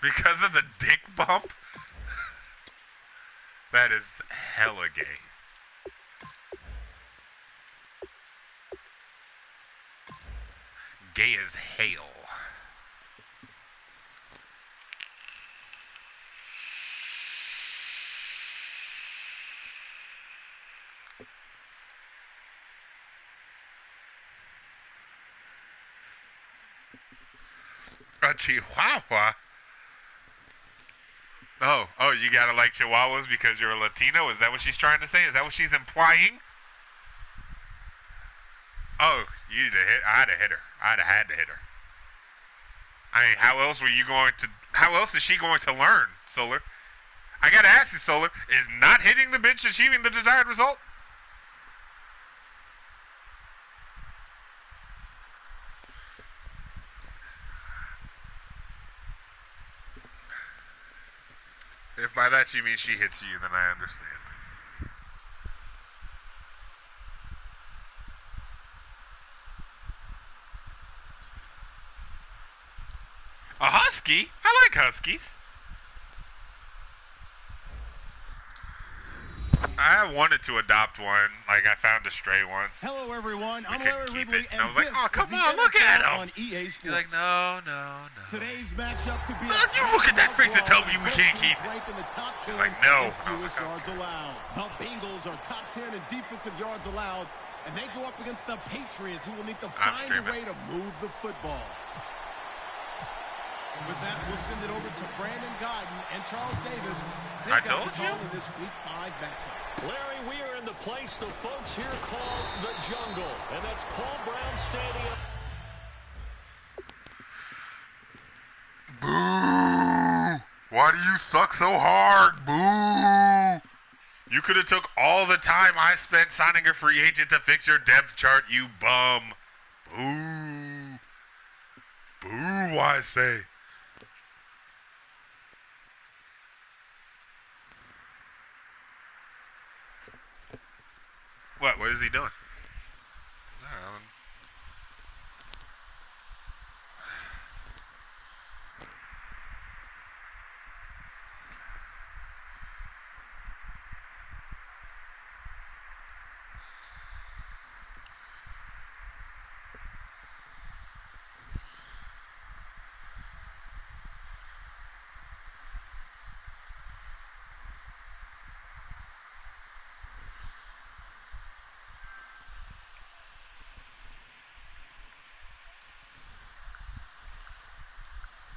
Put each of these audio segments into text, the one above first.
Because of the dick bump? That is hella gay. Gay as hail. A chihuahua? Oh, you gotta like chihuahuas because you're a Latino? Is that what she's trying to say? Is that what she's implying? Oh, you'd have hit. I'd have hit her. I'd have had to hit her. I mean, how else is she going to learn, Solar? I gotta ask you, Solar, is not hitting the bitch achieving the desired result? If by that you mean she hits you, then I understand. A husky? I like huskies. I wanted to adopt one. Like, I found a stray once. Hello, everyone. I'm Larry Ridley, and I was like, oh, come on, look at him. On EA Sports. You're like, no. Today's matchup could be you look at that face and tell me we can't keep it. He's like, no. Yards allowed. The Bengals are top 10 in defensive yards allowed, and they go up against the Patriots, who will need to find a way to move the football. With that, we'll send it over to Brandon Godden and Charles Davis. I told you. In this Week 5 matchup. Larry, we are in the place the folks here call the Jungle, and that's Paul Brown Stadium. Boo! Why do you suck so hard? Boo! You could have took all the time I spent signing a free agent to fix your depth chart, you bum. Boo! Boo, I say. What is he doing?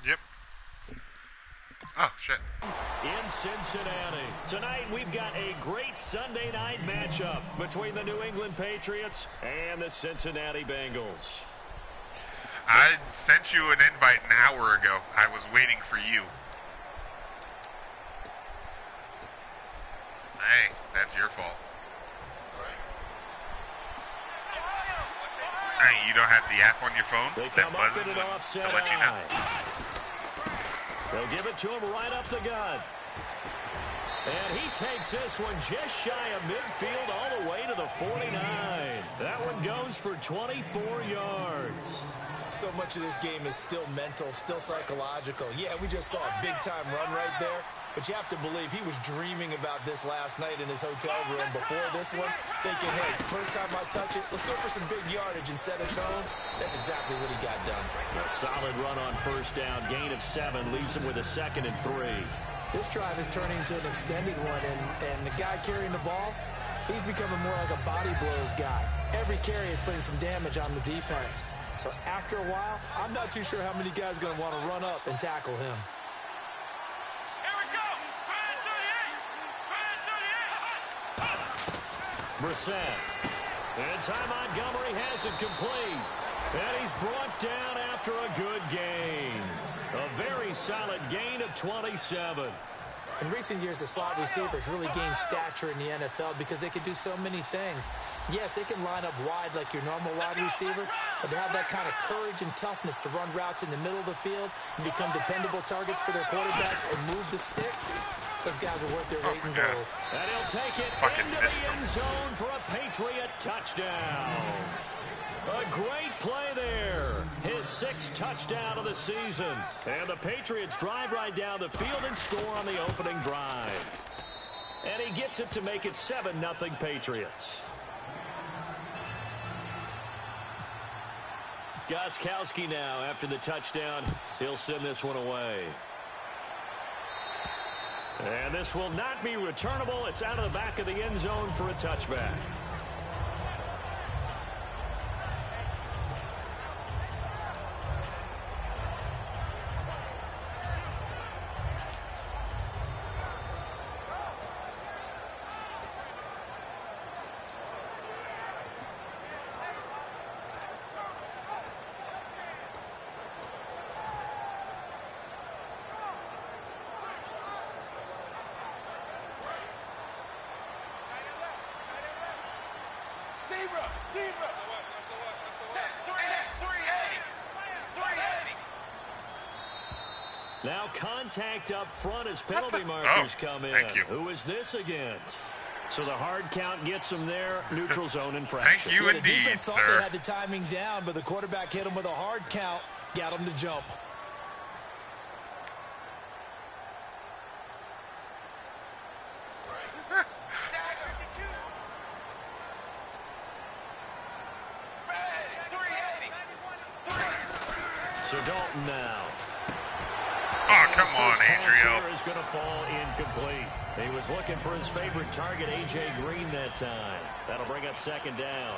Yep. Oh, shit. In Cincinnati. Tonight, we've got a great Sunday night matchup between the New England Patriots and the Cincinnati Bengals. I sent you an invite an hour ago. I was waiting for you. Hey, that's your fault. Hey, you don't have the app on your phone that buzzes to let you know. They'll give it to him right up the gut. And he takes this one just shy of midfield all the way to the 49. That one goes for 24 yards. So much of this game is still mental, still psychological. Yeah, we just saw a big-time run right there. But you have to believe he was dreaming about this last night in his hotel room before this one, thinking, hey, first time I touch it, let's go for some big yardage and set a tone. That's exactly what he got done. A solid run on first down, gain of 7, leaves him with a 2nd and 3. This drive is turning into an extended one, and the guy carrying the ball, he's becoming more like a body blows guy. Every carry is putting some damage on the defense. So after a while, I'm not too sure how many guys are going to want to run up and tackle him. Brissett. And Ty Montgomery has it complete. And he's brought down after a good gain. A very solid gain of 27. In recent years, the slot receivers really gained stature in the NFL because they can do so many things. Yes, they can line up wide like your normal wide receiver, but to have that kind of courage and toughness to run routes in the middle of the field and become dependable targets for their quarterbacks and move the sticks, those guys are worth their weight in gold. And he'll take it into the end zone for a Patriot touchdown. A great play there. His 6th touchdown of the season. And the Patriots drive right down the field and score on the opening drive. And he gets it to make it 7-0 Patriots. Gostkowski now after the touchdown. He'll send this one away. And this will not be returnable. It's out of the back of the end zone for a touchback. Now contact up front as penalty markers come in. Who is this against? So the hard count gets him there. Neutral zone infraction. Thank you indeed, the defense sir. thought they had the timing down, but the quarterback hit him with a hard count, got him to jump. So Dalton now. Oh, come on, Adriel. Is going to fall incomplete. He was looking for his favorite target, A.J. Green, that time. That'll bring up 2nd down.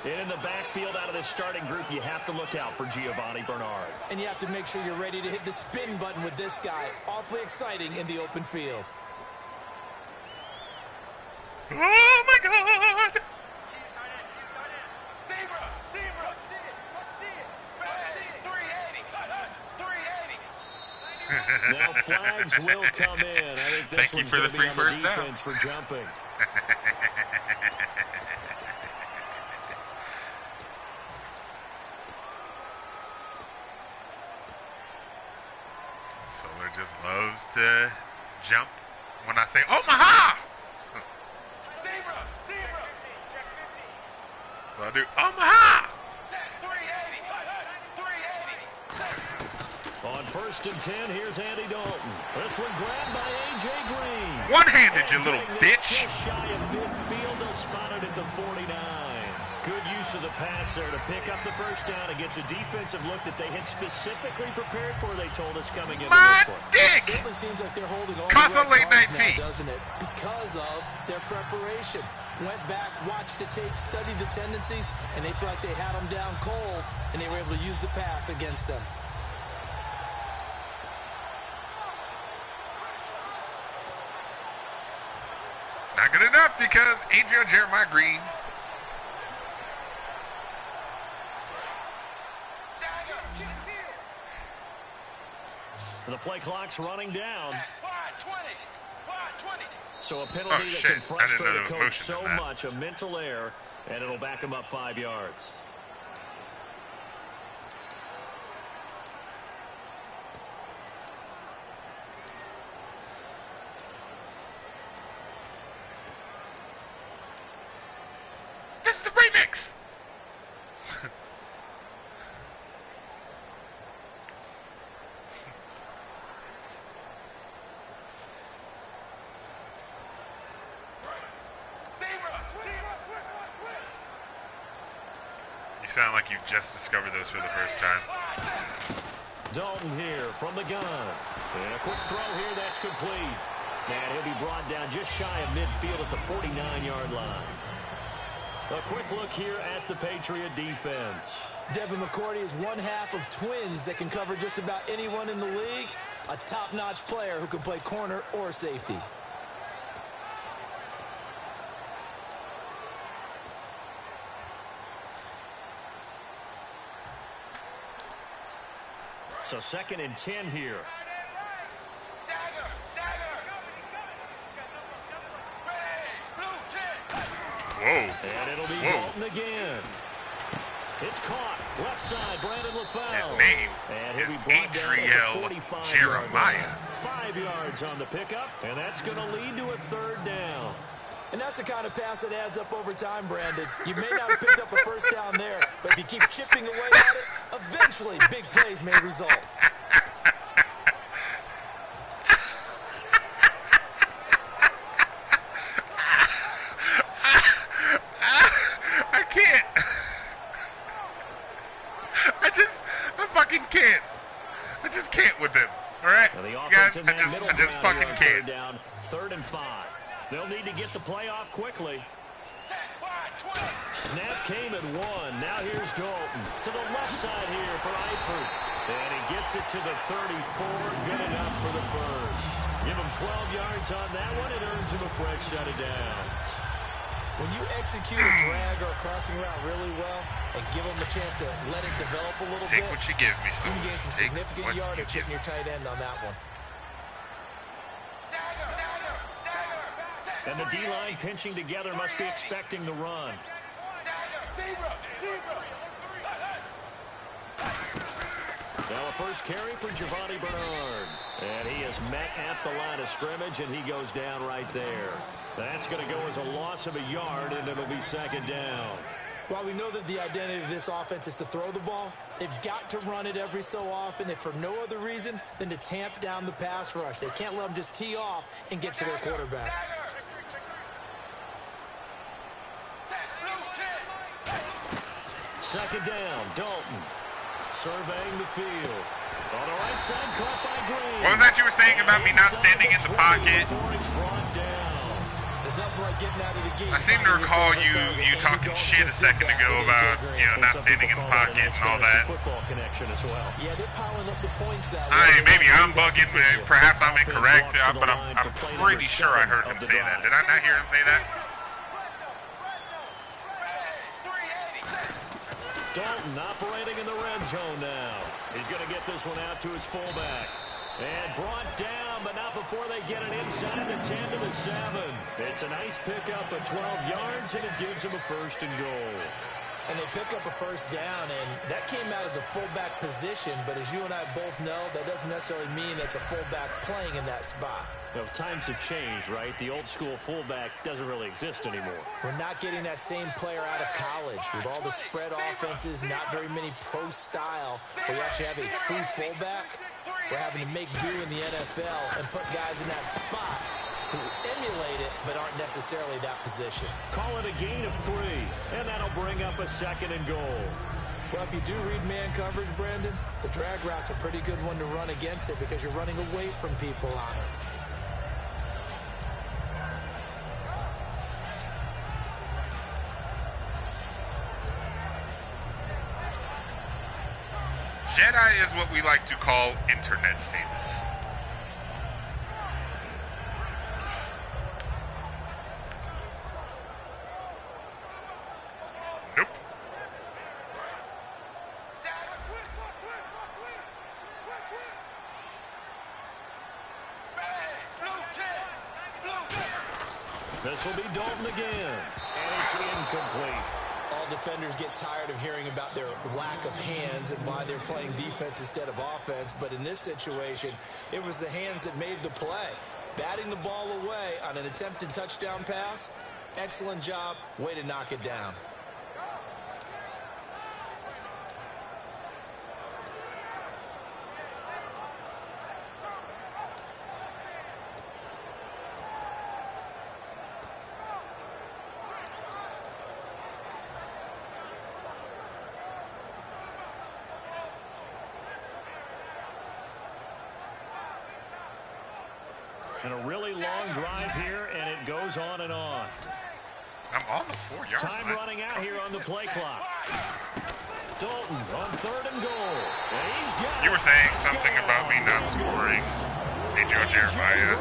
And in the backfield out of this starting group, you have to look out for Giovanni Bernard. And you have to make sure you're ready to hit the spin button with this guy. Awfully exciting in the open field. Oh, my God. Now flags will come in. I think this one's going to be on the defense for jumping. Solar just loves to jump when I say Omaha. So I do Omaha. On 1st and 10, here's Andy Dalton. This one grabbed by A.J. Green. One-handed, you little bitch. Just shy of midfield, spotted at the 49. Good use of the pass there to pick up the 1st down against a defensive look that they had specifically prepared for, they told us, coming into this one. It certainly seems like they're holding all the right cards now, doesn't it? Because of their preparation. Went back, watched the tape, studied the tendencies, and they feel like they had them down cold, and they were able to use the pass against them. Not good enough because Adriel Jeremiah Green. The play clock's running down. So a penalty that can frustrate a coach so much, a mental error, and it'll back him up 5 yards. This is the remix. You sound like you've just discovered those for the first time. Dalton here from the gun. And a quick throw here, that's complete. And he'll be brought down just shy of midfield at the 49-yard line. A quick look here at the Patriot defense. Devin McCourty is one half of twins that can cover just about anyone in the league. A top-notch player who can play corner or safety. So 2nd and 10 here. Whoa. And it'll be Dalton again. It's caught. Left side, Brandon LaFell. His name is Adriel Jeremiah. 5 yards on the pickup, and that's going to lead to a 3rd down. And that's the kind of pass that adds up over time, Brandon. You may not have picked up a first down there, but if you keep chipping away at it, eventually big plays may result. I can't. I fucking can't. I just can't with him. All right, guys, I just fucking can't. Down, 3rd and 5. They'll need to get the play off quickly. Snap came at 1. Now here's Dalton. To the left side here for Eifert. And he gets it to the 34. Good enough for the first. Give him 12 yards on that one. It earns him a fresh set of downs. When you execute a drag or a crossing route really well and give them a chance to let it develop a little bit, take what you give me, so you can gain some significant yardage hitting your tight end on that one. And the D-line pinching together must be expecting the run. Now a first carry for Giovanni Bernard. And he is met at the line of scrimmage, and he goes down right there. That's going to go as a loss of a yard, and it'll be 2nd down. While we know that the identity of this offense is to throw the ball, they've got to run it every so often, if for no other reason than to tamp down the pass rush. They can't let them just tee off and get to their quarterback. Second down, Dalton. Surveying the field. On the right side, caught by Green. What was that you were saying about me not standing in the pocket? There's nothing like getting out of the gate. I seem to recall you talking shit a second ago about, not standing in the pocket and all that. Football connection as well. Yeah, they're piling up the points that way. Maybe I'm bugging, perhaps I'm incorrect, but I'm pretty sure I heard him say that. Did I not hear him say that? Dalton operating in the red zone now. He's going to get this one out to his fullback. And brought down, but not before they get it inside the 10 to the 7. It's a nice pickup of 12 yards, and it gives him a 1st and goal. And they pick up a first down, and that came out of the fullback position. But as you and I both know, that doesn't necessarily mean it's a fullback playing in that spot. Well, times have changed, right? The old school fullback doesn't really exist anymore. We're not getting that same player out of college. With all the spread offenses, not very many pro style, where you actually have a true fullback. We're having to make do in the NFL and put guys in that spot who emulate it but aren't necessarily that position. Call it a gain of 3, and that'll bring up a 2nd and goal. Well, if you do read man coverage, Brandon, the drag route's a pretty good one to run against it because you're running away from people on it. Jedi is what we like to call internet famous. Nope. This will be Dalton again, and it's incomplete. All defenders get tired of hearing about their lack of hands and why they're playing defense instead of offense. But in this situation, it was the hands that made the play. Batting the ball away on an attempted touchdown pass, excellent job. Way to knock it down. And a really long drive here, and it goes on and on. I'm on the 4-yard line. Time running out here on the play clock. Dalton on 3rd and goal. And he's got you were saying something about me not scoring. Hey, Joe Jeremiah.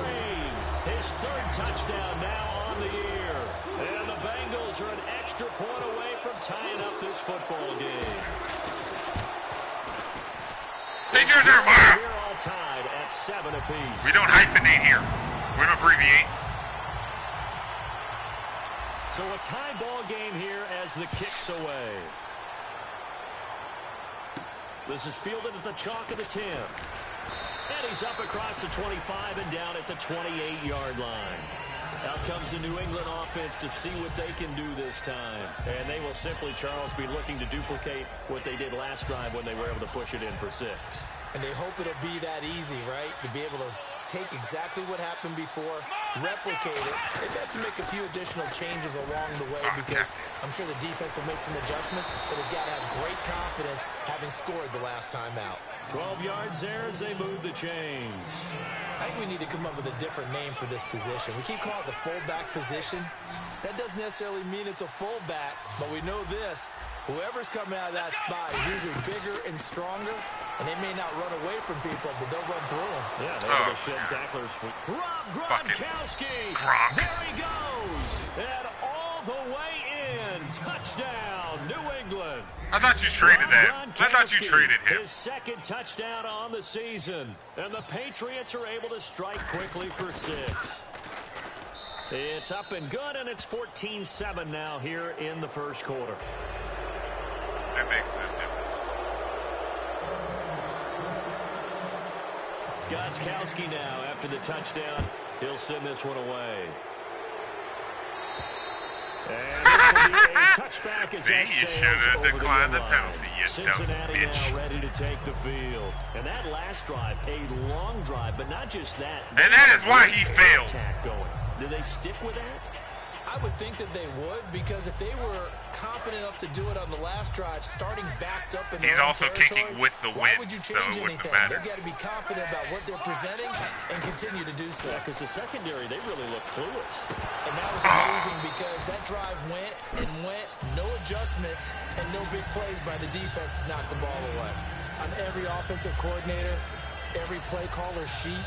His 3rd touchdown now on the year. And the Bengals are an extra point away from tying up this football game. Hey, Joe Jeremiah. We're all tied at 7 apiece. We don't hyphenate here. We don't abbreviate. So a tie ball game here as the kick's away. This is fielded at the chalk of the 10. And he's up across the 25 and down at the 28-yard line. Out comes the New England offense to see what they can do this time. And they will simply, Charles, be looking to duplicate what they did last drive when they were able to push it in for 6. And they hope it'll be that easy, right? To be able to take exactly what happened before, replicate it. They have to make a few additional changes along the way because I'm sure the defense will make some adjustments, but they've got to have great confidence having scored the last time out. 12 yards there as they move the chains. I think we need to come up with a different name for this position. We keep calling it the fullback position. That doesn't necessarily mean it's a fullback, but we know this. Whoever's coming out of that spot is usually bigger and stronger, and they may not run away from people, but they'll run through them. Yeah, they're able to shed tacklers. Rob Gronkowski. There he goes. And all the way in. Touchdown, New England. I thought you traded that. I thought you traded him. His second touchdown on the season. And the Patriots are able to strike quickly for 6. It's up and good, and it's 14-7 now here in the first quarter. That makes no difference. Gostkowski now after the touchdown. He'll send this one away. And this will be a touchback as that you should have declined the penalty, you Cincinnati dumb bitch. now ready to take the field. And that last drive, a long drive, but not just that. And that is why he failed. Attack going. Do they stick with that? I would think that they would, because if they were confident enough to do it on the last drive, starting backed up in their own also territory, kicking with the why wind, would you so change it wouldn't anything? matter. They've got to be confident about what they're presenting and continue to do so. Yeah, because the secondary, they really look clueless. And that was amazing because that drive went and went, no adjustments, and no big plays by the defense to knock the ball away. On every offensive coordinator, every play caller sheet,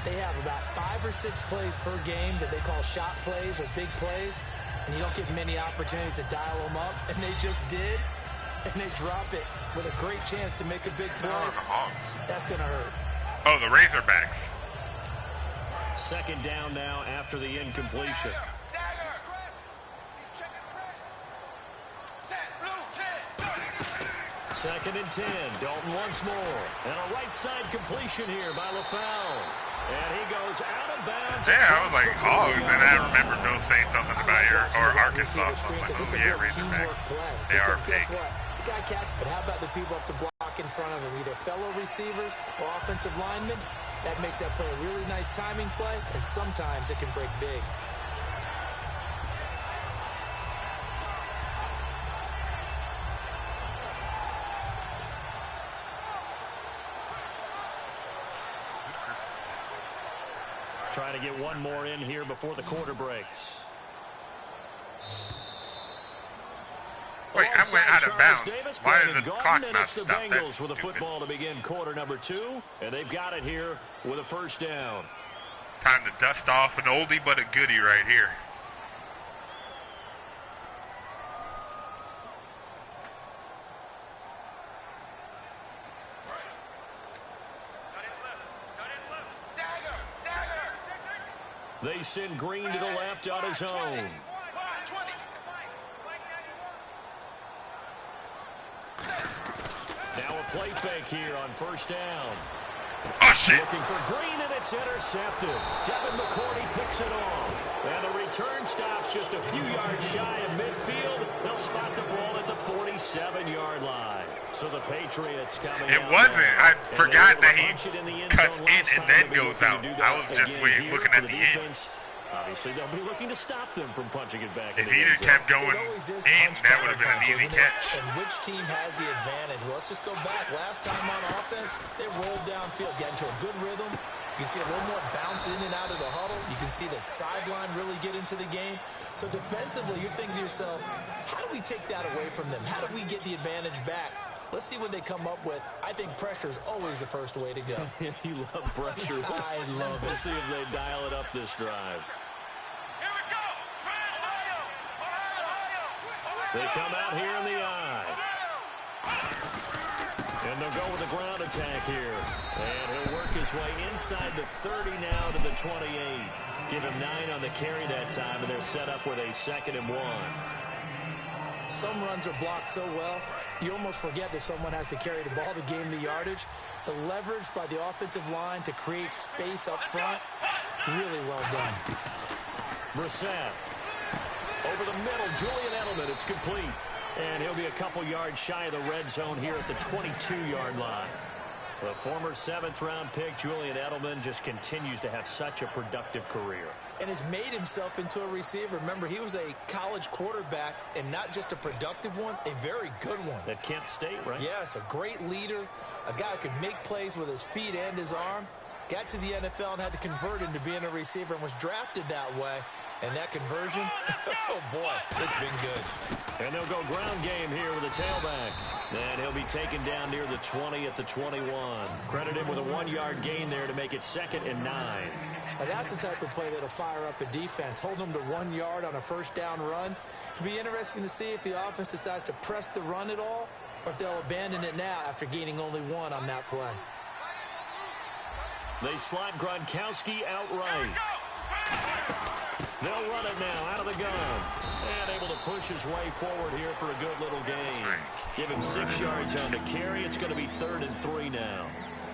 they have about 5 or 6 plays per game that they call shot plays or big plays, and you don't get many opportunities to dial them up, and they just did, and they drop it with a great chance to make a big play. Oh, the Hawks. That's going to hurt. Oh, the Razorbacks. Second down now after the incompletion. Second and 10. Dalton once more. And a right side completion here by LaFell. And he goes out of bounds. Yeah, I was like, Hogs, and I remember Bill saying something about Arkansas. So I'm like, it's oh a yeah, real teamwork Razorbacks. play. They are Because guess big. what? The guy catch, but how about the people have to block in front of him, either fellow receivers or offensive linemen? That makes that play a really nice timing play, and sometimes it can break big. Trying to get one more in here before the quarter breaks. Wait, I went out of bounds. Davis, Why did the Gordon, clock and not it's the stop? Bengals That's with the stupid. football to begin quarter number 2, and they've got it here with a first down. Time to dust off an oldie but a goodie right here. They send Green to the left on his own. Now a play fake here on first down. Oh, shit. Looking for Green, and it's intercepted. Devin McCourty picks it off. And the return stops just a few yards shy of midfield. They'll spot the ball at the 47-yard line. So the Patriots coming It out wasn't. now. I forgot that he Punch it in the end cuts zone in last and time. then They'll be goes looking out. to do I that was just again here looking for at the end. defense. Obviously, they'll be looking to stop them from punching it back If in the he end just zone. kept going It always is in, punch that would have been an counter easy punches, isn't it? catch. And which team has the advantage? Well, let's just go back. Last time on offense, they rolled downfield, got into a good rhythm. You can see a little more bounce in and out of the huddle. You can see the sideline really get into the game. So defensively, you're thinking to yourself, how do we take that away from them? How do we get the advantage back? Let's see what they come up with. I think pressure is always the first way to go. You love pressure. I love it. We'll see if they dial it up this drive. They come out here in the eye. And they'll go with a ground attack here. And he'll work his way inside the 30 now to the 28. Give him 9 on the carry that time, and they're set up with a 2nd and 1. Some runs are blocked so well, you almost forget that someone has to carry the ball to gain the yardage. The leverage by the offensive line to create space up front, really well done. Brissett. Over the middle, Julian Edelman. It's complete. And he'll be a couple yards shy of the red zone here at the 22-yard line. The former 7th-round pick, Julian Edelman, just continues to have such a productive career. And has made himself into a receiver. Remember, he was a college quarterback, and not just a productive one, a very good one. At Kent State, right? Yes, a great leader, a guy who could make plays with his feet and his arm. Got to the NFL and had to convert into being a receiver and was drafted that way. And that conversion, oh boy, it's been good. And they'll go ground game here with a tailback. And he'll be taken down near the 20 at the 21. Credit him with a 1-yard gain there to make it 2nd and 9. And that's the type of play that'll fire up a defense. Hold them to 1 yard on a first down run. It'll be interesting to see if the offense decides to press the run at all, or if they'll abandon it now after gaining only 1 on that play. They slot Gronkowski outright. They'll run it now out of the gun. And able to push his way forward here for a good little gain. Give him 6 yards on the carry. It's going to be 3rd and 3 now.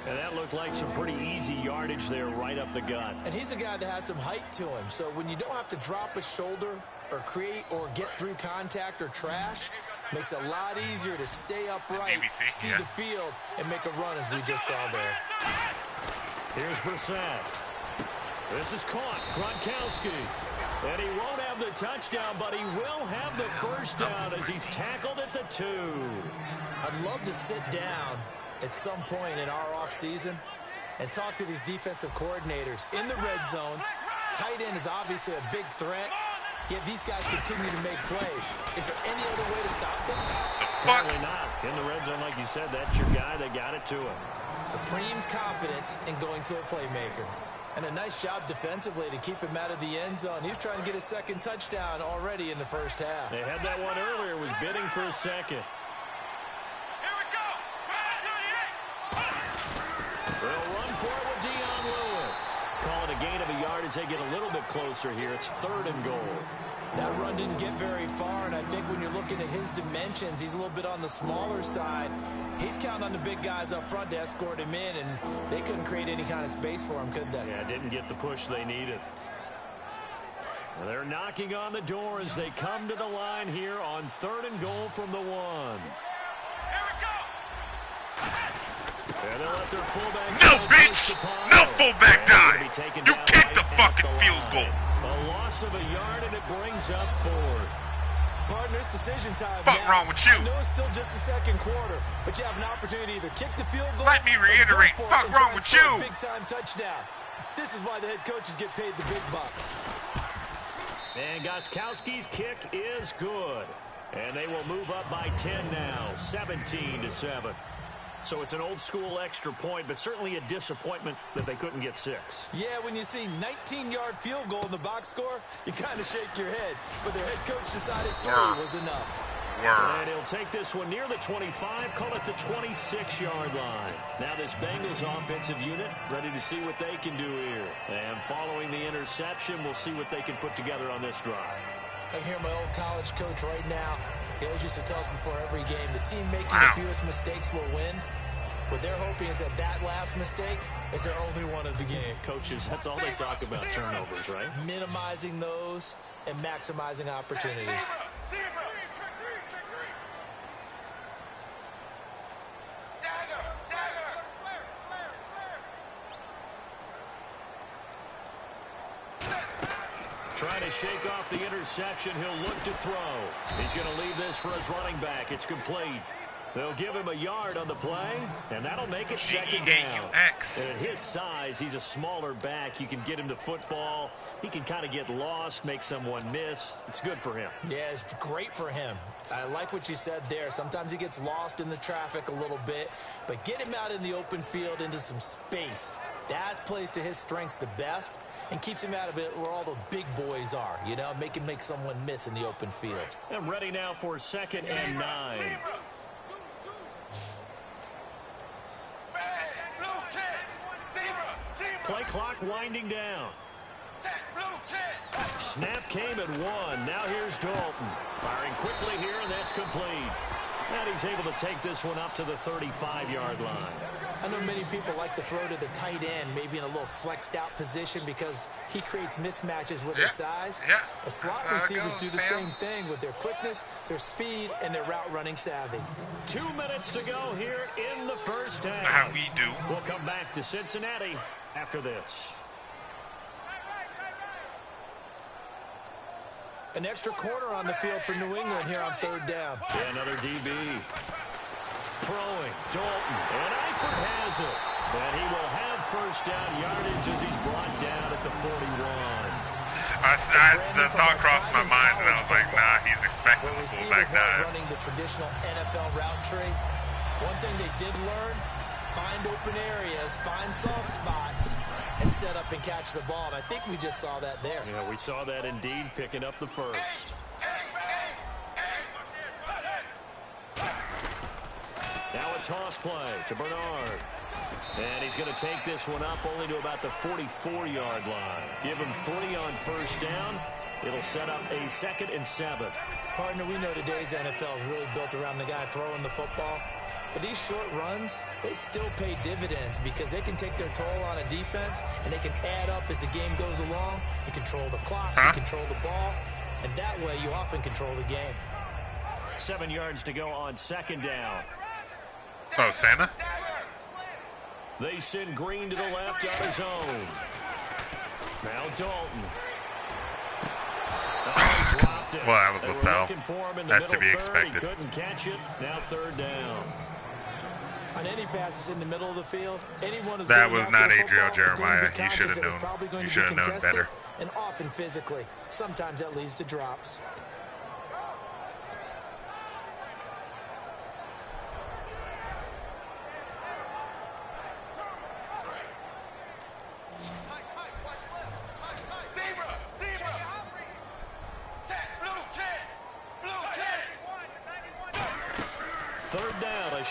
And that looked like some pretty easy yardage there right up the gut. And he's a guy that has some height to him. So when you don't have to drop a shoulder or create or get through contact or trash, makes it a lot easier to stay upright, DBC, see the field, and make a run as we just saw there. Here's Brissett. This is caught. Gronkowski. And he won't have the touchdown, but he will have the first down as he's tackled at the 2. I'd love to sit down at some point in our offseason and talk to these defensive coordinators in the red zone. Tight end is obviously a big threat, yet these guys continue to make plays. Is there any other way to stop them? Apparently not. In the red zone, like you said, that's your guy. They got it to him. Supreme confidence in going to a playmaker. And a nice job defensively to keep him out of the end zone. He was trying to get his 2nd touchdown already in the first half. They had that one earlier, was bidding for a 2nd. They'll run for it with Dion Lewis. Call it a gain of a yard as they get a little bit closer here. It's 3rd and goal. That run didn't get very far, and I think when you're looking at his dimensions, he's a little bit on the smaller side. He's counting on the big guys up front to escort him in, and they couldn't create any kind of space for him, could they? Yeah, didn't get the push they needed. Well, they're knocking on the door as they come to the line here on 3rd and goal from the 1. And they'll let their fullback no, bitch! No fullback dive! You kicked the fucking field goal! A loss of a yard, and it brings up 4th. Partners, decision time. Fuck wrong with you? I know it's still just the 2nd quarter, but you have an opportunity to either kick the field goal. Let me reiterate, fuck wrong with you? Big-time touchdown. This is why the head coaches get paid the big bucks. And Gostkowski's kick is good. And they will move up by 10 now, 17-7. So it's an old-school extra point, but certainly a disappointment that they couldn't get 6. Yeah, when you see 19-yard field goal in the box score, you kind of shake your head. But their head coach decided 3 was enough. And he'll take this one near the 25, call it the 26-yard line. Now this Bengals offensive unit ready to see what they can do here. And following the interception, we'll see what they can put together on this drive. I hear my old college coach right now. He always used to tell us before every game, the team making the fewest mistakes will win. What they're hoping is that last mistake is their only one of the game. Coaches, that's all they talk about, turnovers, right? Minimizing those and maximizing opportunities. Trying to shake off the interception. He'll look to throw. He's going to leave this for his running back. It's complete. They'll give him a yard on the play, and that'll make it 2nd down. And at his size, he's a smaller back. You can get him to football. He can kind of get lost, make someone miss. It's good for him. Yeah, it's great for him. I like what you said there. Sometimes he gets lost in the traffic a little bit, but get him out in the open field into some space. That plays to his strengths the best and keeps him out of it where all the big boys are, you know, make someone miss in the open field. And ready now for 2nd and 9. Play clock winding down. Snap came at 1. Now here's Dalton. Firing quickly here, and that's complete. And he's able to take this one up to the 35-yard line. I know many people like to throw to the tight end, maybe in a little flexed out position because he creates mismatches with his size. Yeah. But slot receivers do the same thing with their quickness, their speed, and their route running savvy. 2 minutes to go here in the first half. How we do. We'll come back to Cincinnati after this. An extra corner on the field for New England here on third down. Yeah, another DB. Throwing, Dalton, and Eifert has it. And he will have first down yardage as he's brought down at the 41. The thought crossed my mind, and I was like, nah, he's expecting the fullback dive. Running the traditional NFL route tree. One thing they did learn, find open areas, find soft spots, and set up and catch the ball. And I think we just saw that there. Yeah, we saw that indeed, picking up the first. Now a toss play to Bernard. And he's going to take this one up only to about the 44-yard line. Give him 40 on first down. It'll set up a 2nd and 7. Partner, we know today's NFL is really built around the guy throwing the football. But these short runs, they still pay dividends because they can take their toll on a defense and they can add up as the game goes along. They control the clock, they control the ball, and that way you often control the game. 7 yards to go on 2nd down. Oh, Santa? They send Green to the left on his own. Now Dalton. Oh, dropped it. Well, that was a foul. That's to be expected. He couldn't catch it. Now 3rd down. On any passes in the middle of the field, anyone who's that was not Adriel Jeremiah. You should have known. You should have known better. And often physically. Sometimes that leads to drops.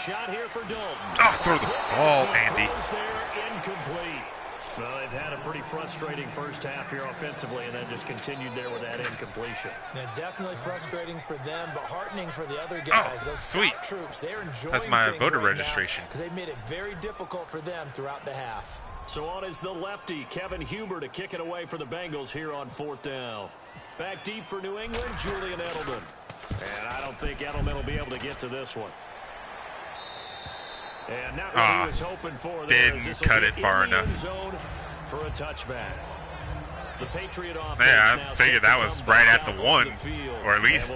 Shot here for Dalton. Oh, throw the ball, Andy. There, incomplete. Well, they've had a pretty frustrating first half here offensively, and then just continued there with that incompletion. Yeah, definitely frustrating for them, but heartening for the other guys. Oh, those sweet. Troops, they're enjoying That's my voter right registration. Because they made it very difficult for them throughout the half. So on is the lefty, Kevin Huber, to kick it away for the Bengals here on 4th down. Back deep for New England, Julian Edelman. And I don't think Edelman will be able to get to this one. And not what he was hoping for. Didn't cut it far enough. Zone for a touchback. The Patriot offense. Yeah, I figured that was right at the 1, or at least,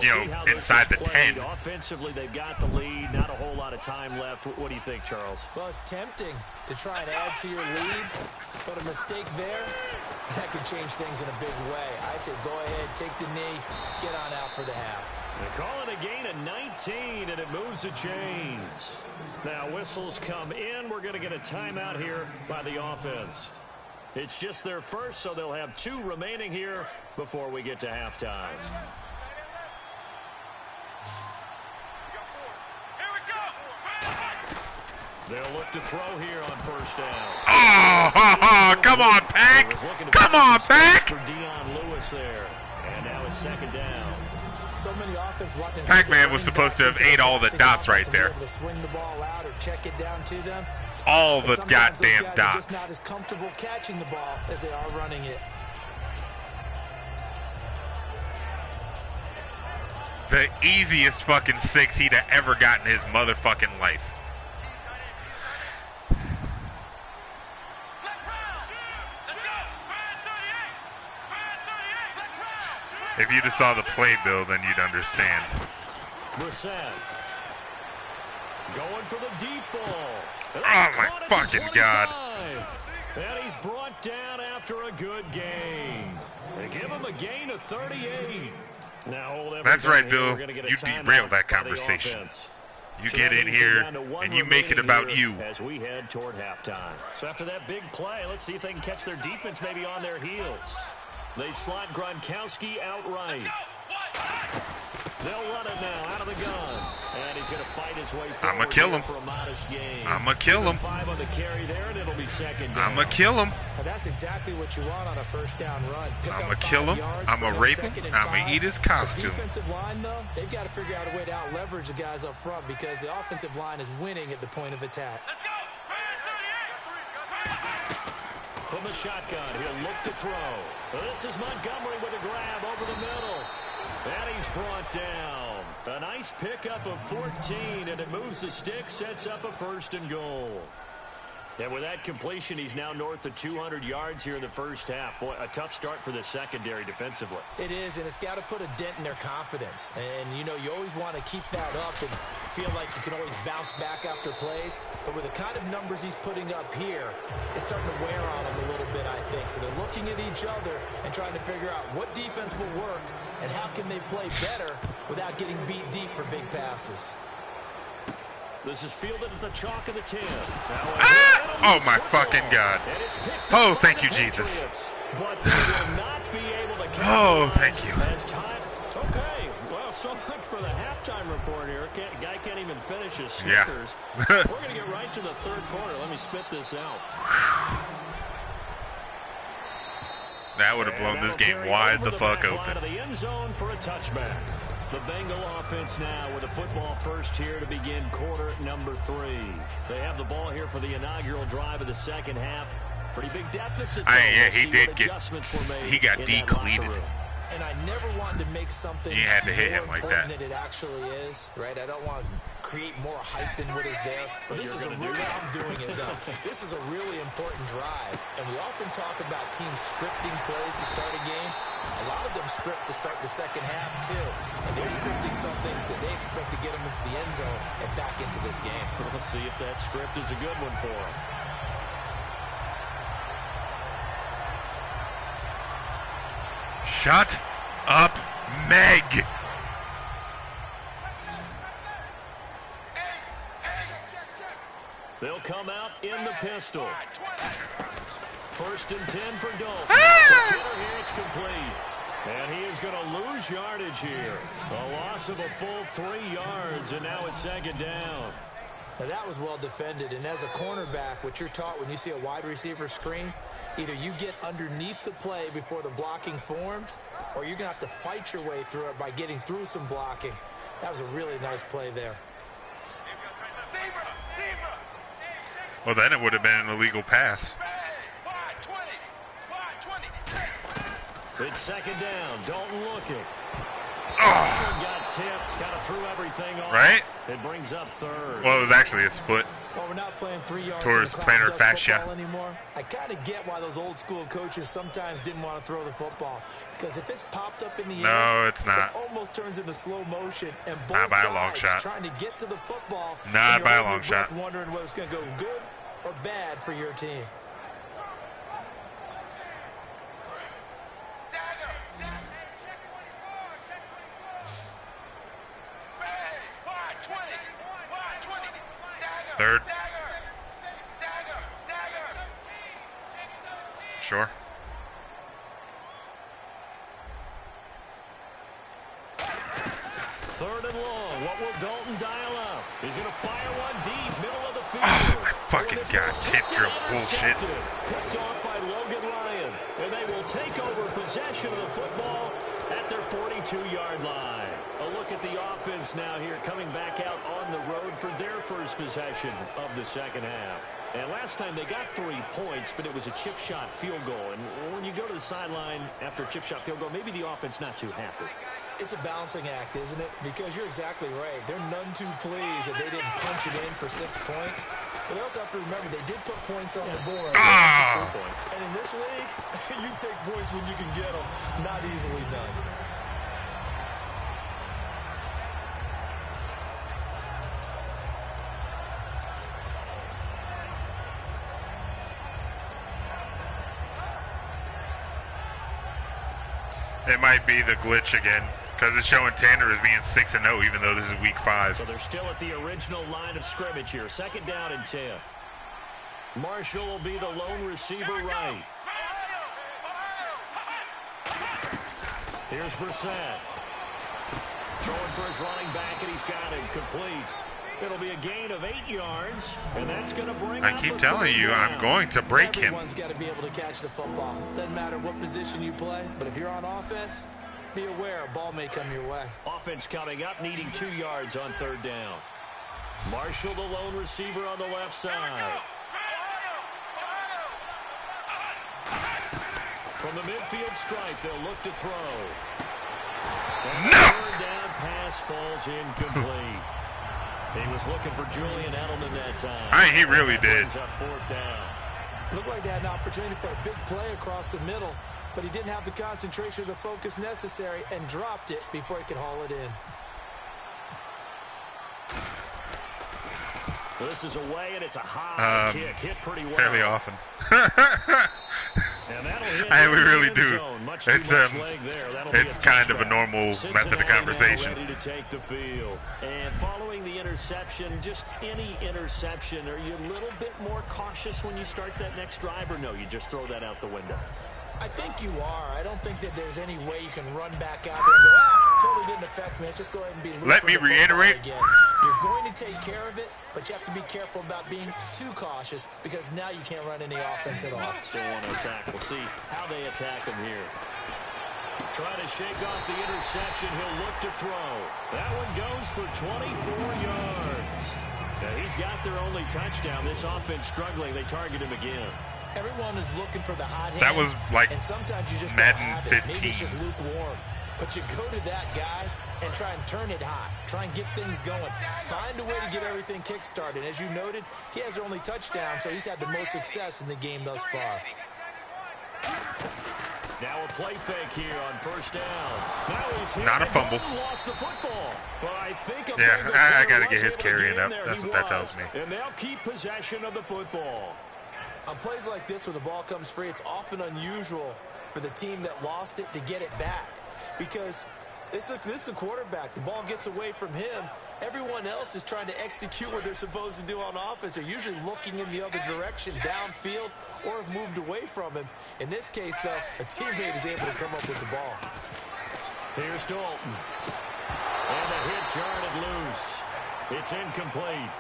inside the 10. Offensively, they've got the lead. Not a whole lot of time left. What do you think, Charles? Well, it's tempting to try and add to your lead, but a mistake there, that could change things in a big way. I say go ahead, take the knee, get on out for the half. They call it a gain of 19, and it moves the chains. Now, whistles come in. We're going to get a timeout here by the offense. It's just their first, so they'll have 2 remaining here before we get to halftime. They'll look to throw here on first down. Oh, come on, Pack. Come on, Pack. For Dion Lewis there. And now it's 2nd down. So many offense watching. Pac-Man was supposed to have ate all the dots right there. To swing the ball out or check it down to them. All the goddamn dots. Just not as comfortable catching the ball as they are running it. The easiest fucking 6 he'd have ever got in his motherfucking life. If you just saw the playbill, then you'd understand. Brissett going for the deep ball. Oh my fucking God. And he's brought down after a good gain. They give him a gain of 38. Now that's right, Bill. You derailed that conversation. You get in here and you make it about you. As we head toward halftime. So after that big play, let's see if they can catch their defense maybe on their heels. They slot Gronkowski outright. They'll run it now out of the gun. And he's going to fight his way forward. I'm going to kill him. For a modest gain. I'm going to kill him. 5 on the carry there, and it'll be second down. I'm going to kill him. And that's exactly what you want on a first down run. I'm going to kill him. I'm going to rape him. I'm going to eat his costume. The defensive line, though, they've got to figure out a way to out-leverage the guys up front because the offensive line is winning at the point of attack. From the shotgun, he'll look to throw. This is Montgomery with a grab over the middle. And he's brought down. A nice pickup of 14, and it moves the stick, sets up a 1st and goal. And with that completion, he's now north of 200 yards here in the first half. Boy, a tough start for the secondary defensively. It is, and it's got to put a dent in their confidence. And, you know, you always want to keep that up and feel like you can always bounce back after plays. But with the kind of numbers he's putting up here, it's starting to wear on him a little bit, I think. So they're looking at each other and trying to figure out what defense will work and how can they play better without getting beat deep for big passes. This is fielded at the chalk of the 10. Oh, my fucking God. Oh, thank you, Jesus. But they will not be able to oh, thank you. Okay, well, so much for the halftime report here. Guy can't even finish his Snickers. Yeah. We're going to get right to the third quarter. Let me spit this out. That would have blown this game wide the fuck open. The end zone for a touchback. The Bengal offense now with a football first here to begin quarter number 3. They have the ball here for the inaugural drive of the second half. Pretty big deficit. Yeah, he did get. He got decleated. And I never wanted to make something you had to hit him like that. Than it actually is, right? I don't want to create more hype than what is there. But this is a really, I'm doing it though. This is a really important drive. And we often talk about teams scripting plays to start a game. A lot of them script to start the second half too. And they're scripting something that they expect to get them into the end zone and back into this game. We'll see if that script is a good one for them. Shut up, Meg. They'll come out in the pistol. 1st and 10 for Dalton. The killer here, it's complete. And he is going to lose yardage here. A loss of a full 3 yards, and now it's second down. Now that was well defended, and as a cornerback, what you're taught when you see a wide receiver screen, either you get underneath the play before the blocking forms, or you're going to have to fight your way through it by getting through some blocking. That was a really nice play there. Well, then it would have been an illegal pass. It's second down. Dalton looking. Oh. Got tipped. Kind of threw everything off. Right? It brings up 3rd. Well, it was actually his foot. Well, we're not playing 3 yards towards plantar fascia anymore. I kind of get why those old school coaches sometimes didn't want to throw the football, because if it's popped up in the air, no, it's not. It almost turns into slow motion, and both not by sides a long shot. trying to get to the football. Not by a long shot. Wondering whether it's going to go good or bad for your team. Third. Sure. Third and long. What will Dalton dial up? He's going to fire one deep, middle of the field. Oh, my fucking God. Tip drill bullshit. Picked off by Logan Ryan. And they will take over possession of the football at their 42-yard line. A look at the offense now here, coming back out on the road for their first possession of the second half. And last time they got 3 points, but it was a chip shot field goal. And when you go to the sideline after a chip shot field goal, maybe the offense not too happy. It's a balancing act, isn't it? Because you're exactly right. They're none too pleased that they didn't punch it in for 6 points. But they also have to remember they did put points on the board. And in this league, you take points when you can get them, not easily done. It might be the glitch again, because it's showing Tanner as being 6-0, even though this is week 5. So they're still at the original line of scrimmage here. Second down and 10. Marshall will be the lone receiver right. Here's Brissett. Throwing for his running back, and he's got it complete. It'll be a gain of 8 yards, and that's going to bring. I keep telling you, I'm going to break him. Everyone's got to be able to catch the football. Doesn't matter what position you play, but if you're on offense, be aware a ball may come your way. Offense coming up, needing 2 yards on 3rd down. Marshall, the lone receiver on the left side. From the midfield stripe, they'll look to throw. And the 3rd down pass falls incomplete. He was looking for Julian Edelman that time. He really did. Up 4th down. Looked like they had an opportunity for a big play across the middle, but he didn't have the concentration or the focus necessary and dropped it before he could haul it in. This is away, and it's a high kick. Hit pretty well. Fairly often. And that'll hit We really do. It's kind of a normal Cincinnati method of conversation. Ready to take the field. And following the interception, just any interception, are you a little bit more cautious when you start that next drive, or no, you just throw that out the window? I think you are. I don't think that there's any way you can run back out there and go, totally didn't affect me. Let's just go ahead and be loose. Let me reiterate. Again. You're going to take care of it, but you have to be careful about being too cautious because now you can't run any offense at all. Still want to attack. We'll see how they attack him here. Trying to shake off the interception. He'll look to throw. That one goes for 24 yards. Now, he's got their only touchdown. This offense struggling. They target him again. Everyone is looking for the hot hand. That was like and sometimes you just Madden don't have 15. it. Maybe it's just lukewarm. But you go to that guy and try and turn it hot. Try and get things going. Find a way to get everything kick-started. As you noted, he has their only touchdown, so he's had the most success in the game thus far. Now a play fake here on 1st down. Now he's hit. Not a fumble. Lost the football. But I think I got to get his carrying up. That's what that tells me. And they'll keep possession of the football. On plays like this where the ball comes free, it's often unusual for the team that lost it to get it back. Because this is the quarterback. The ball gets away from him. Everyone else is trying to execute what they're supposed to do on offense. They're usually looking in the other direction, downfield, or have moved away from him. In this case, though, a teammate is able to come up with the ball. Here's Dalton. And the hit jarred loose. It's incomplete.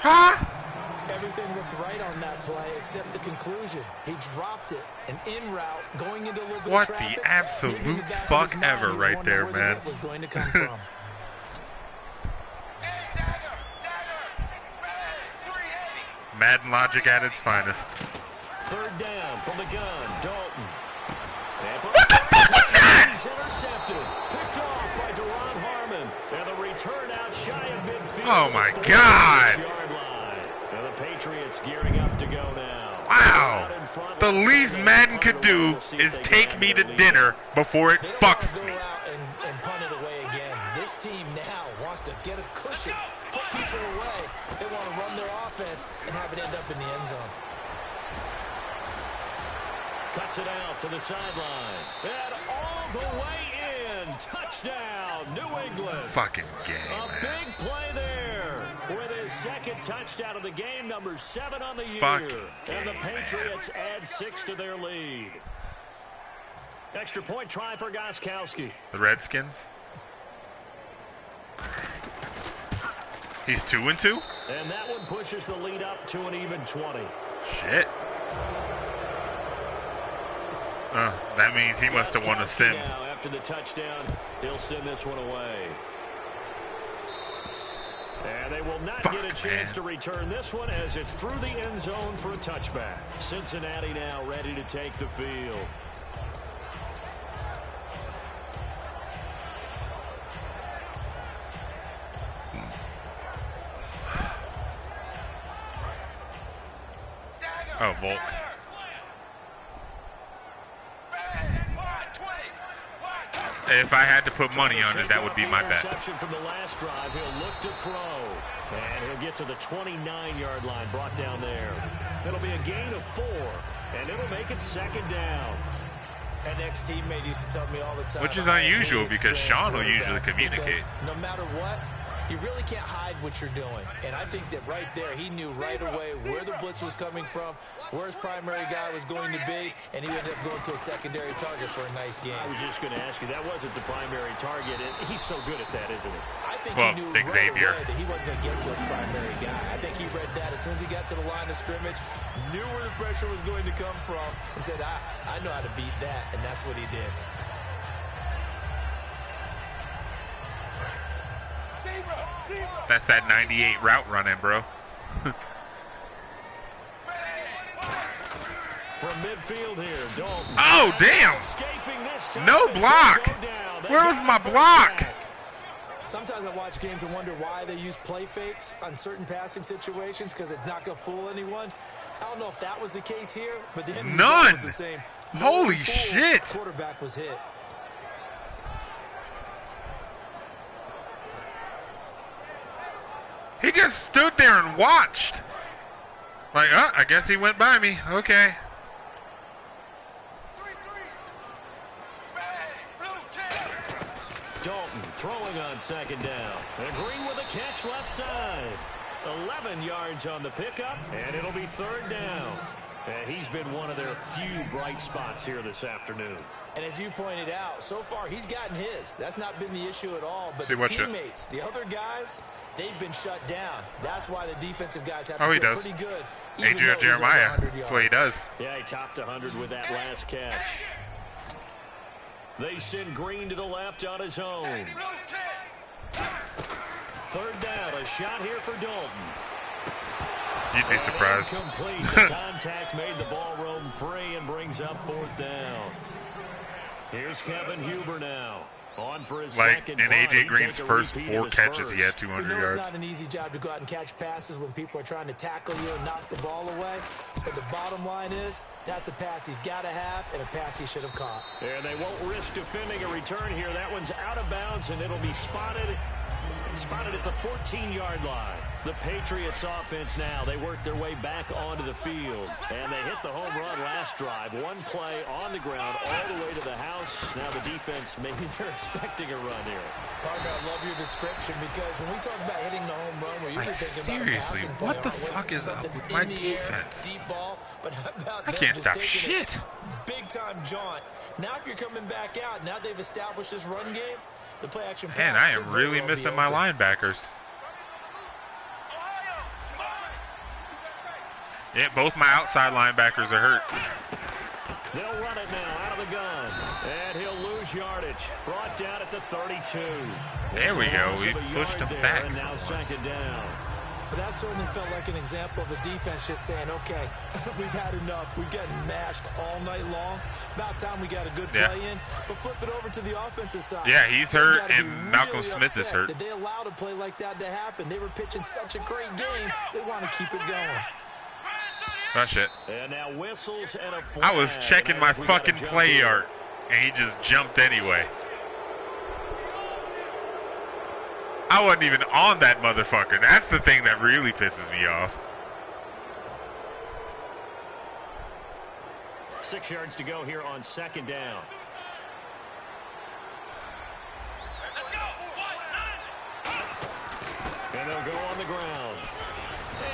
Everything looked right on that play except the conclusion. He dropped it, an in route, going into a little bit what of traffic. The absolute fuck ever right there, man. Was going to come from. Madden logic at its finest. 3rd down from the gun, Dalton. What the fuck was that? He's intercepted. Picked off by Deron Harmon. And the return out shy of midfield. Oh my God. And the Patriots gearing up to go now. Wow. The least Madden could do is take me to dinner before it fucks me. And punt it away again. This team now wants to get a cushion, put people away. They want to run their offense and have it end up in the end zone. Cuts it out to the sideline. And all the way in. Touchdown, New England. Fucking game, man. A big play there. With his 2nd touchdown of the game, number 7 on the year. And the Patriots add 6 to their lead. Extra point try for Gostkowski. The Redskins. He's 2-2. And that one pushes the lead up to an even 20. Shit. That means he must have won a sim. Now, after the touchdown, he'll send this one away. And they will not get a chance to return this one as it's through the end zone for a touchback. Cincinnati now ready to take the field. Oh, Volk. If I had to put money on it, that would be my bet. From the last drive, he'll look to throw. And he'll get to the 29-yard line, brought down there. It'll be a gain of 4, and it'll make it 2nd down. An ex-teammate used to tell me all the time. Which is unusual because Sean will usually communicate. No matter what, you really can't hide what you're doing. And I think that right there, he knew right away where the blitz was coming from, where his primary guy was going to be, and he ended up going to a secondary target for a nice game. I was just going to ask you, that wasn't the primary target. He's so good at that, isn't he? I think he knew right Xavier. away that he wasn't going to get to his primary guy. I think he read that as soon as he got to the line of scrimmage, knew where the pressure was going to come from, and said, I know how to beat that, and that's what he did. That's that 98 route running, bro. From midfield here, Dalton. Oh, damn! No block! Where was my block? Sometimes I watch games and wonder why they use play fakes on certain passing situations because it's not going to fool anyone. I don't know if that was the case here, but the end result was the same. Holy shit! Quarterback was hit. He just stood there and watched. Like, I guess he went by me. Okay. Dalton throwing on second down. And Green with a catch left side. 11 yards on the pickup, and it'll be third down. And he's been one of their few bright spots here this afternoon. And as you pointed out, so far he's gotten his. That's not been the issue at all. But the teammates, the other guys, they've been shut down. That's why the defensive guys have to feel pretty good. Adrian Jeremiah. That's what he does. Yeah, he topped 100 with that last catch. They send Green to the left on his own. Third down, a shot here for Dalton. You'd be surprised. Complete. The contact made the ball roam free and brings up fourth down. Here's Kevin Huber now. On for his second in punt. AJ Green's first 4 catches, he had 200 yards. It's not an easy job to go out and catch passes when people are trying to tackle you and knock the ball away. But the bottom line is, that's a pass he's got to have and a pass he should have caught. And they won't risk defending a return here. That one's out of bounds, and it'll be spotted at the 14-yard line. The Patriots offense now, they work their way back onto the field. And they hit the home run last drive. One play on the ground all the way to the house. Now the defense, maybe they're expecting a run here. Partner, I love your description because when we talk about hitting the home run, we're usually thinking about seriously, what the fuck is up with my defense? Deep ball, but how about I can't stop shit. Big-time jaunt. Now if you're coming back out, now they've established this run game, the play-action pass. Man, I am really missing my linebackers. Yeah, both my outside linebackers are hurt. They'll run it now out of the gun. And he'll lose yardage. Brought down at the 32. There we go. We pushed him back. And now second down. But that certainly felt like an example of the defense just saying, okay, we've had enough. We've gotten mashed all night long. About time we got a good play in. But flip it over to the offensive side. Yeah, he's hurt, and Malcolm Smith is hurt. That they allowed a play like that to happen. They were pitching such a great game. They want to keep it going. Oh, shit. And now whistles and a flag. I was checking my fucking play art, and he just jumped anyway. I wasn't even on that motherfucker. That's the thing that really pisses me off. 6 yards to go here on second down. And they'll go on the ground.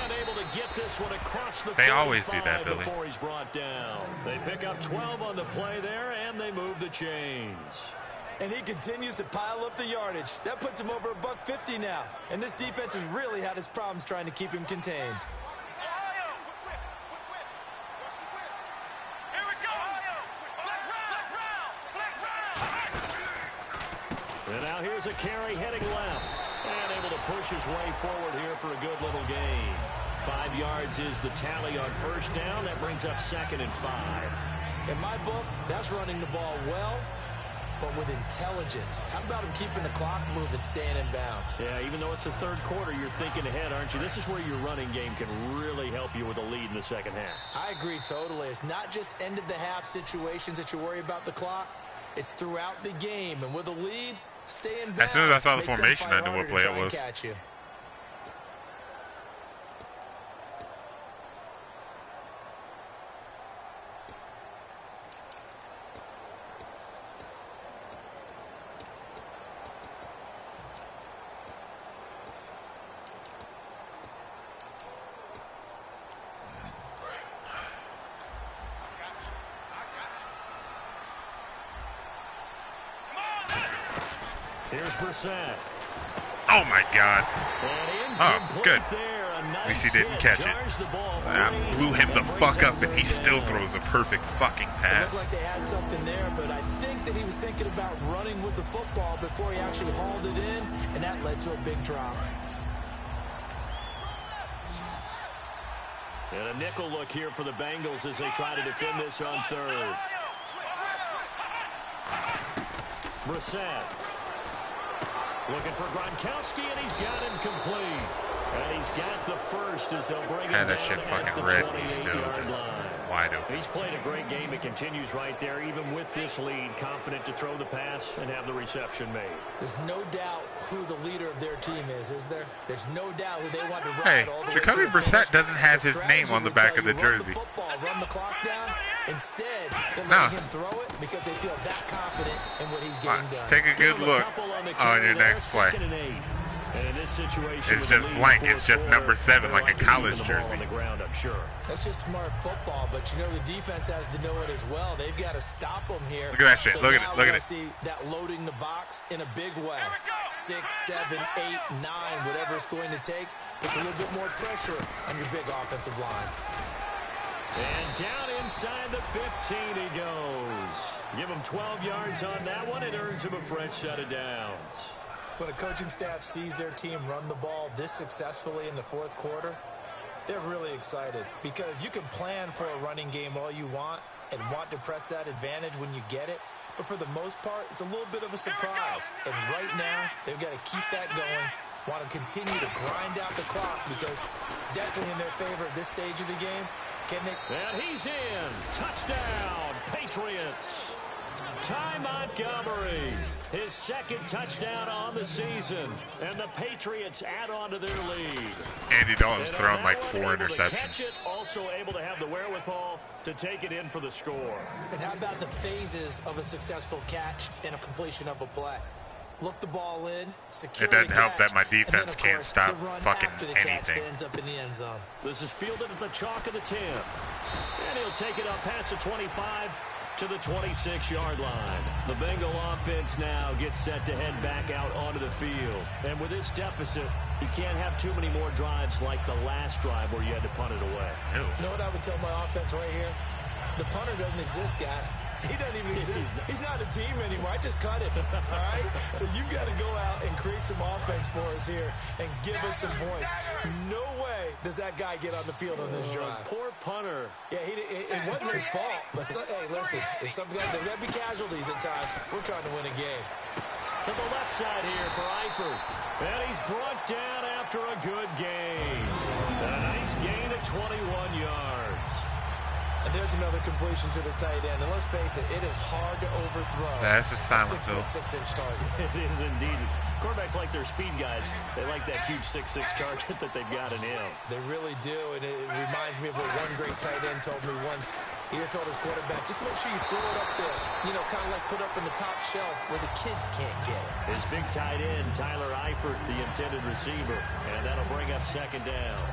And able to get this one across the 45. They always do that, Billy. Before he's brought down. They pick up 12 on the play there, and they move the chains. And he continues to pile up the yardage. That puts him over $150 now. And this defense has really had its problems trying to keep him contained. And now here's a carry heading left. And able to push his way forward here for a good little gain. 5 yards is the tally on first down. That brings up 2nd and 5. In my book, that's running the ball well, but with intelligence. How about him keeping the clock moving, staying in bounds? Yeah, even though it's the third quarter, you're thinking ahead, aren't you? This is where your running game can really help you with a lead in the second half. I agree totally. It's not just end-of-the-half situations that you worry about the clock. It's throughout the game. And with a lead, stay in bounds. As soon as I saw the formation, I knew what play it was. Catch you. Here's Brissett. Oh, my God. Oh, good. At least he didn't catch it. I blew him the fuck up, and he still throws a perfect fucking pass. It looked like they had something there, but I think that he was thinking about running with the football before he actually hauled it in, and that led to a big drop. And a nickel look here for the Bengals as they try to defend this on third. Brissett. Looking for Gronkowski, and he's got him complete. And he's got the first as they'll bring him down that shit fucking red. He's still just wide open. He's played a great game. It continues right there, even with this lead, confident to throw the pass and have the reception made. There's no doubt who the leader of their team is there? There's no doubt who they want to ride Hey, all the Jacoby way to the Brissett finish. doesn't have his name on the back of the Run jersey. the football, run the clock down. Instead, they're letting him throw it because they feel that confident in what he's getting done. Take a good look on your next play. And in this situation, it's just blank. It's just number 7, like a college jersey. On the ground, I'm sure. That's just smart football, but you know the defense has to know it as well. They've got to stop them here. Look at that shit. So look at it. Look at it. See that loading the box in a big way. 6, 7, 8, 9, whatever it's going to take. Puts a little bit more pressure on your big offensive line. And down inside the 15 he goes. Give him 12 yards on that one. It earns him a fresh set of downs. When a coaching staff sees their team run the ball this successfully in the fourth quarter, they're really excited because you can plan for a running game all you want and want to press that advantage when you get it. But for the most part, it's a little bit of a surprise. And right now, they've got to keep that going, want to continue to grind out the clock because it's definitely in their favor at this stage of the game. And he's in. Touchdown, Patriots. Ty Montgomery, his second touchdown on the season, and the Patriots add on to their lead. Andy Dalton's thrown like 4 interceptions. Catch it, also able to have the wherewithal to take it in for the score. And how about the phases of a successful catch and a completion of a play? Look the ball in, secure It doesn't the help catch, that my defense then, can't course, stop the run fucking after the catch anything. that ends up in the end zone. This is fielded at the chalk of the 10. And he'll take it up past the 25 to the 26-yard line. The Bengal offense now gets set to head back out onto the field. And with this deficit, you can't have too many more drives like the last drive where you had to punt it away. Ew. You know what I would tell my offense right here? The punter doesn't exist, guys. He doesn't even exist. He's not a team anymore. I just cut him, all right? So you've got to go out and create some offense for us here and give us some points. No way does that guy get on the field on this drive. Poor punter. Yeah, it wasn't his fault. But, hey, listen, if something there's going to be casualties at times. We're trying to win a game. To the left side here for Eifert. And he's brought down after a good gain. And a nice gain of 21 yards. And there's another completion to the tight end. And let's face it, it is hard to overthrow. That's a silent a 6'6" target. It is indeed. Quarterbacks like their speed guys. They like that huge 6'6" target that they've got in him. They really do, and it reminds me of what one great tight end told me once. He had told his quarterback, just make sure you throw it up there, you know, kind of like put up in the top shelf where the kids can't get it. His big tight end, Tyler Eifert, the intended receiver, and that'll bring up second down.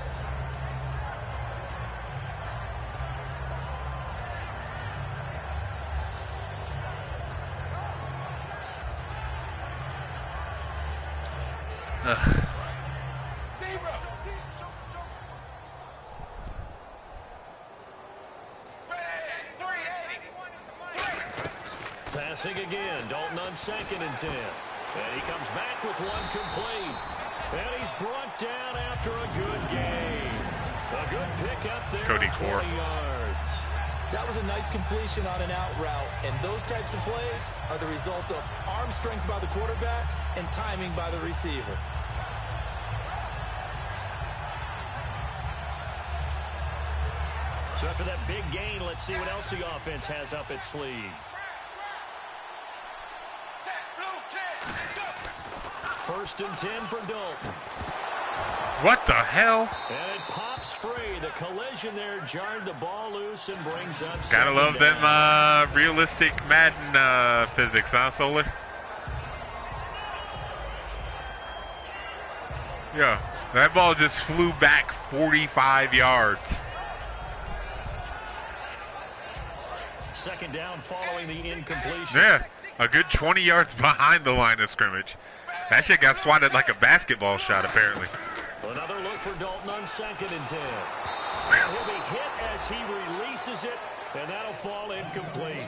Passing again, Dalton on 2nd and 10. And he comes back with one complete. And he's brought down after a good gain. A good pickup there. Cody 20 yards. That was a nice completion on an out route, and those types of plays are the result of arm strength by the quarterback and timing by the receiver. So after that big gain, let's see what else the offense has up its sleeve. First and 10 for Dalton. What the hell? And it pops free. The collision there jarred the ball loose and brings up Gotta love down. them realistic Madden physics, huh, Solar? Yeah, that ball just flew back 45 yards. Second down following the incompletion. Yeah, a good 20 yards behind the line of scrimmage. That shit got swatted like a basketball shot, apparently. Another look for Dalton on 2nd and 10. And he'll be hit as he releases it, and that'll fall incomplete.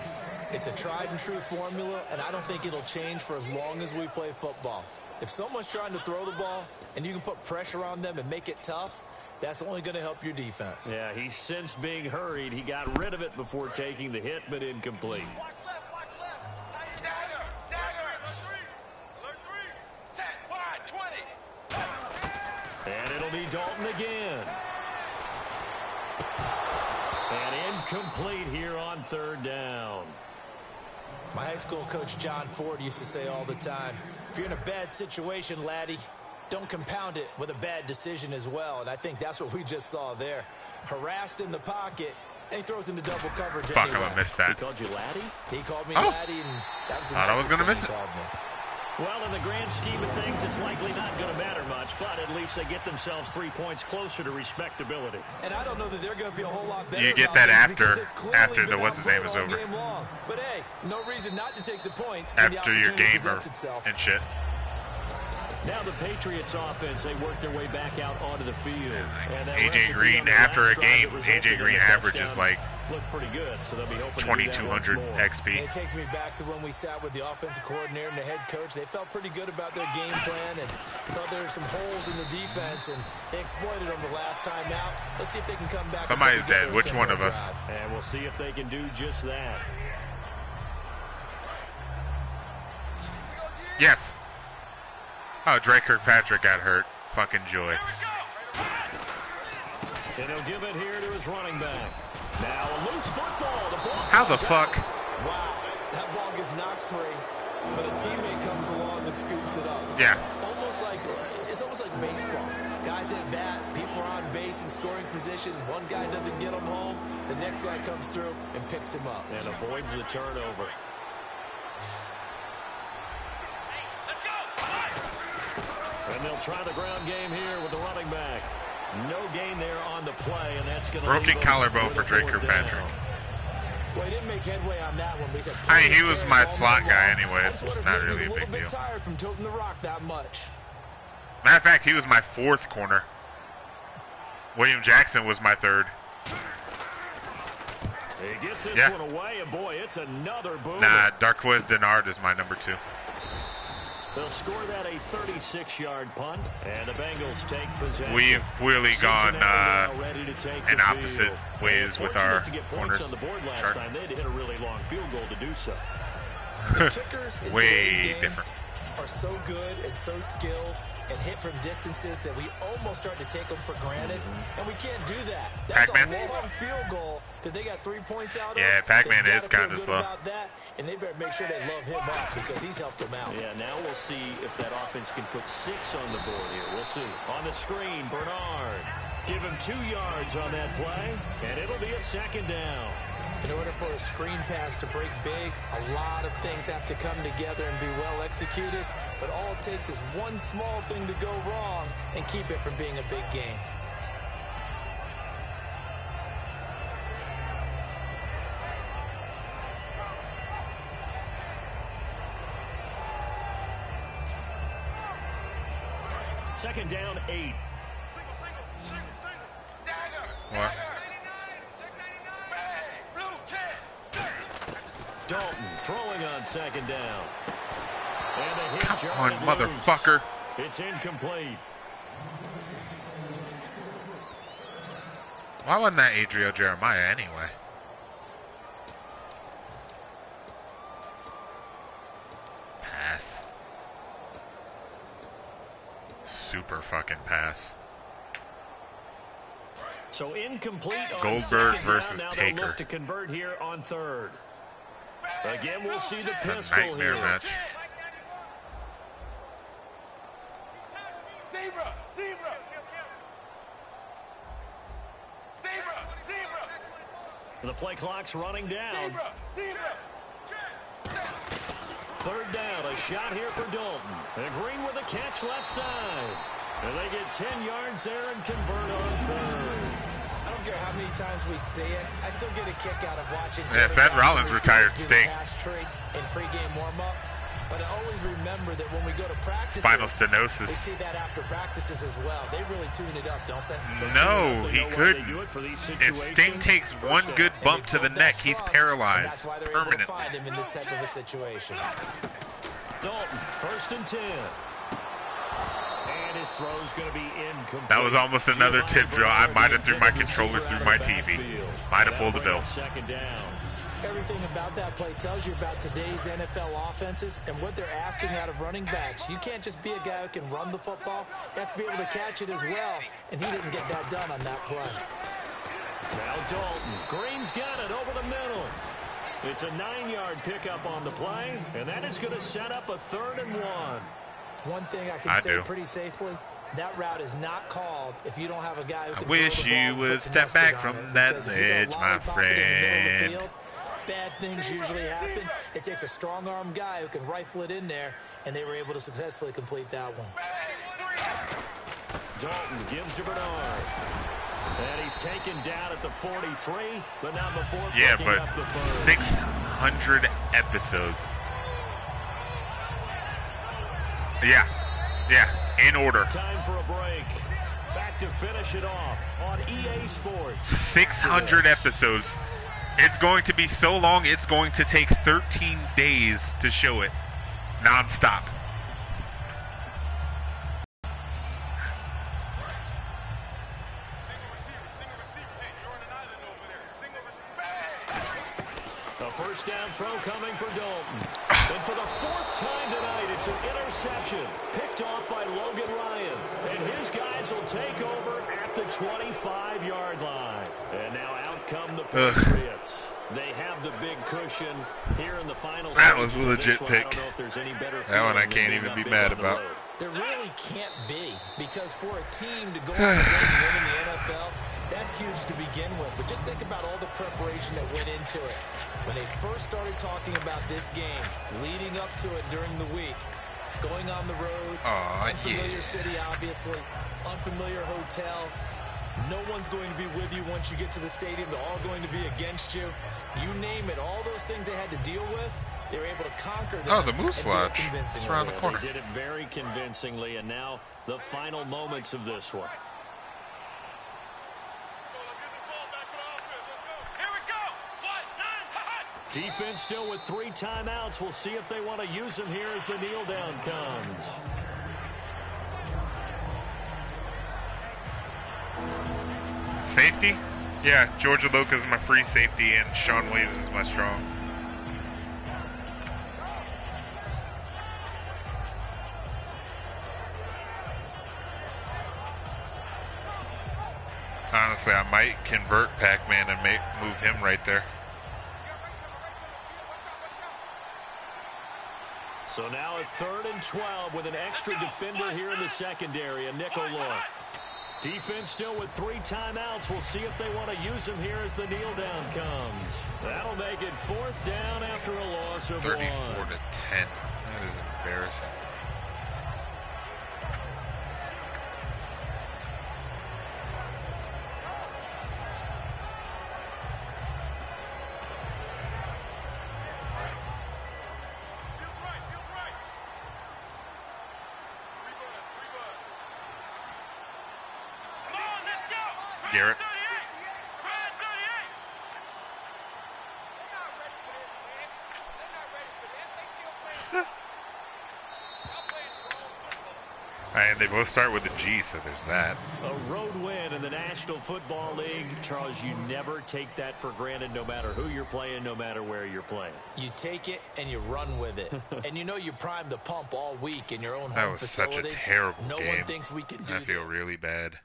It's a tried and true formula, and I don't think it'll change for as long as we play football. If someone's trying to throw the ball and you can put pressure on them and make it tough, that's only going to help your defense. Yeah, he sensed being hurried. He got rid of it before taking the hit, but incomplete. And it'll be Dalton again. And incomplete here on 3rd down. My high school coach, John Ford, used to say all the time, if you're in a bad situation, laddie, don't compound it with a bad decision as well. And I think that's what we just saw there. Harassed in the pocket, and he throws into double coverage. Fuck, I'm going to miss that. He called you laddie? He called me laddie, and that was the thought I was going to miss it. Well, in the grand scheme of things, it's likely not going to matter much, but at least they get themselves 3 points closer to respectability. And I don't know that they're going to be a whole lot better. You get that after the what's his name is over. But hey, no reason not to take the points after your game and shit. Now the Patriots offense, they work their way back out onto the field. And AJ Green, after a game, AJ Green averages like look pretty good, so they'll be hoping 2,200 XP. It takes me back to when we sat with the offensive coordinator and the head coach. They felt pretty good about their game plan and thought there were some holes in the defense, and they exploited them the last time out. Let's see if they can come back. Somebody's dead. Which one of us? And we'll see if they can do just that. Yes. Oh, Drake Kirkpatrick got hurt. Fucking joy. And he'll give it here to his running back. Now a loose football. How the fuck? Wow, that ball gets knocked free, but a teammate comes along and scoops it up. Yeah. It's almost like baseball. Guys at bat, people are on base in scoring position. One guy doesn't get him home. The next guy comes through and picks him up. And avoids the turnover. And they'll try the ground game here with the running back. No gain there on the play, and that's going to broken collarbone for Drake Kirkpatrick. Well, he didn't make headway on that one, but he said, I mean, he was my slot guy anyway. It's not really a big deal. Tired from toting the rock that much. Matter of fact, he was my 4th corner. William Jackson was my 3rd. He gets this one away, and boy, it's another boom. Nah, Darquez Denard is my number 2. They'll score that a 36-yard punt, and the Bengals take possession. We've really gone in opposite ways with our corners. On the board last time. They had to hit a really long field goal to do so. The kickers in way different. Are so good and so skilled and hit from distances that we almost start to take them for granted, and we can't do that. That's a long field goal that they got 3 points out of. Yeah, Pac-Man is kind of slow. About that, and they better make sure they love him up because he's helped them out. Yeah, now we'll see if that offense can put 6 on the board here. We'll see. On the screen, Bernard. Give him 2 yards on that play, and it'll be a 2nd down. In order for a screen pass to break big, a lot of things have to come together and be well executed, but all it takes is one small thing to go wrong and keep it from being a big game. Second down, 8. What? Dalton throwing on 2nd down. And a hit. Come on, motherfucker. It's incomplete. Why wasn't that Adriel Jeremiah anyway? Pass. Super fucking pass. So incomplete on Goldberg 2nd versus down. Now Taker. they'll look to convert here on 3rd. Again, we'll see the It's pistol a nightmare here. match. The play clock's running down. 3rd down, a shot here for Dalton. And Green with a catch left side. And they get 10 yards there and convert on 3rd. I don't care how many times we see it. I still get a kick out of watching. Yeah, Fed Rollins retired stink. In pregame warm-up. But I always remember that when we go to practices, spinal stenosis. we see that after practices as well. They really tune it up, don't they? No, he couldn't. If Sting takes one good bump to the neck, he's paralyzed. That's why they're permanently. able to find him in this type of a situation. Dalton, 1st and 10. And his throw's going to be incomplete. That was almost another tip drill. I might have threw my controller through my TV. Might have pulled the bill. Second down. Everything about that play tells you about today's NFL offenses and what they're asking out of running backs. You can't just be a guy who can run the football. You have to be able to catch it as well, and he didn't get that done on that play. Now Dalton. Green's got it over the middle. It's a 9-yard pickup on the play, and that is going to set up a 3rd and 1. One thing I can say pretty safely, that route is not called if you don't have a guy who can I wish you would step back from that edge, my friend. Bad things usually happen. It takes a strong-arm guy who can rifle it in there, and they were able to successfully complete that one. Dalton gives to Bernard. And he's taken down at the 43, but not before picking up the first. 600 episodes. Yeah, in order. Time for a break. Back to finish it off on EA Sports. 600 episodes. It's going to be so long, it's going to take 13 days to show it. Non-stop. A first down throw coming for Dalton. And for the 4th time tonight, it's an interception picked off by Logan Ryan. And his guys will take over at the 25-yard line. And now out come the Patriots. They have the big cushion here in the final. That was a legit pick. I don't know if there's any better that one I can't even be mad about. There really can't be, because for a team to go on the road and win in the NFL, that's huge to begin with. But just think about all the preparation that went into it. When they first started talking about this game, leading up to it during the week, going on the road, unfamiliar city, obviously, unfamiliar hotel. No one's going to be with you once you get to the stadium. They're all going to be against you. You name it. All those things they had to deal with, they were able to conquer them. Oh, the Moose Lodge. It's around the corner. They did it very convincingly, and now the final moments of this one. Defense still with 3 timeouts. We'll see if they want to use them here as the kneel down comes. Safety? Yeah, Georgia Loca is my free safety, and Sean Williams is my strong. Honestly, I might convert Pac-Man and move him right there. So now a 3rd and 12 with an extra defender here in the secondary, a nickel look. Defense still with 3 timeouts. We'll see if they want to use them here as the kneel down comes. That'll make it 4th down after a loss of 34 1. to 10. That is embarrassing. Garrett. And they both start with a G, so there's that. A road win in the National Football League. Charles, you never take that for granted, no matter who you're playing, no matter where you're playing. You take it and you run with it. And you know you primed the pump all week in your own that home was facility. Such a terrible no game. one thinks we can do I feel this. really bad.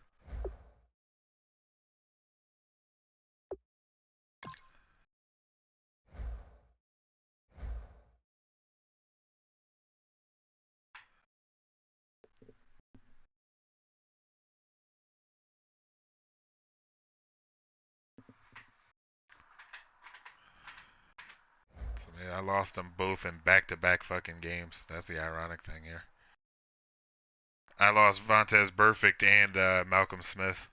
I lost them both in back-to-back fucking games. That's the ironic thing here. I lost Vontez Burfict and Malcolm Smith.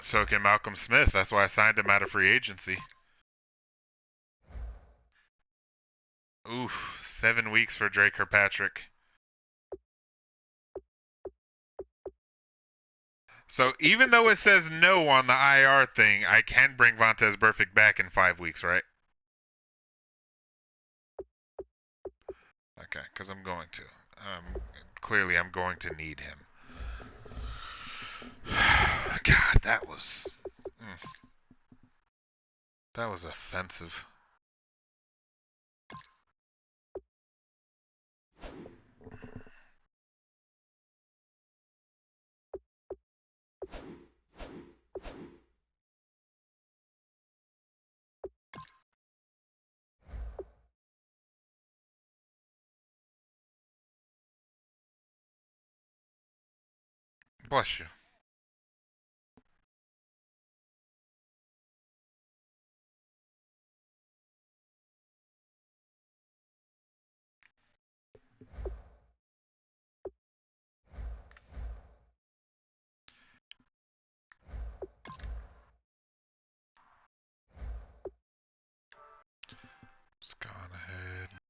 So can Malcolm Smith. That's why I signed him out of free agency. Oof, 7 weeks for Drake Kirkpatrick. So even though it says no on the IR thing, I can bring Vontaze Burfict back in 5 weeks, right? Okay, because I'm going to. Clearly, I'm going to need him. God, that was offensive. Bless you.